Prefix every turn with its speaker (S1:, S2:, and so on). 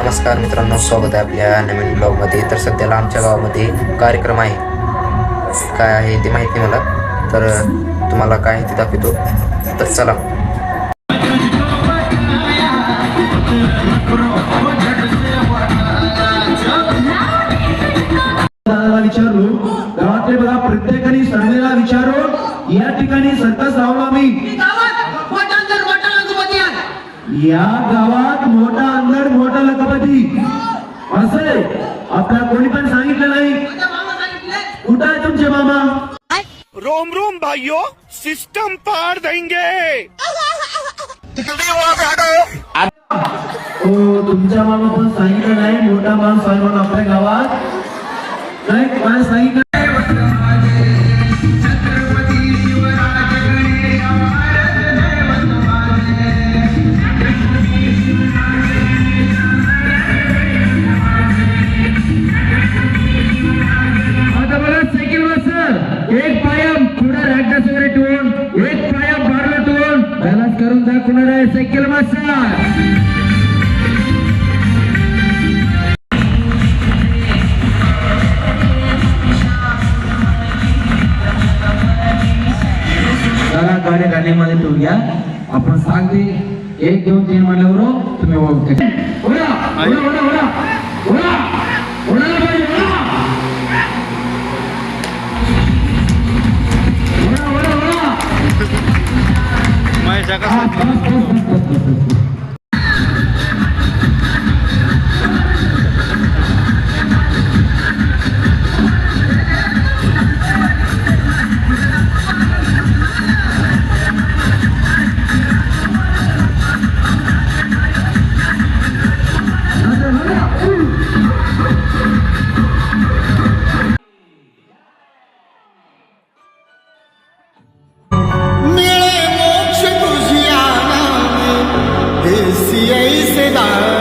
S1: नमस्कार मित्रांनो, स्वागत आहे आपल्या नवीन ब्लॉगमध्ये. तर सध्याला आमच्या गावामध्ये कार्यक्रम आहे. काय आहे ते माहिती मला, तर तुम्हाला काय आहे ते दाखवतो. तर चला.
S2: विचारू गावातले बघा, प्रत्येकाने सर्वेला विचारू. या ठिकाणी सर्कस लावला मी. या गावात मोठा अंदर मोठा लखपती असे आपल्या कोणी पण सांगितलं नाही. कुठं आहे तुमचे मामा?
S3: रोम रोम भाइयों, सिस्टम पार देंगे.
S2: हो, तुमच्या मामा पण सांगितलं नाही. मोठा माणूस आहे म्हणून आपल्या गावात. नाही काय सांगितलं? एक पाया पुढे राजा वगैरे ठेवून, एक पाया बारला ठेवून बॅलन्स करून दाखवणार आहे सायकल मास्टर. गाडी गाडीमध्ये ठेवूया. आपण सांगते 1 2 3 म्हटल्यावर तुम्ही ओळखते. ओळा ओळा ओळा ओळा ओळा ओळा बाई ओळा.
S3: मैं जगह
S4: ऐसे दान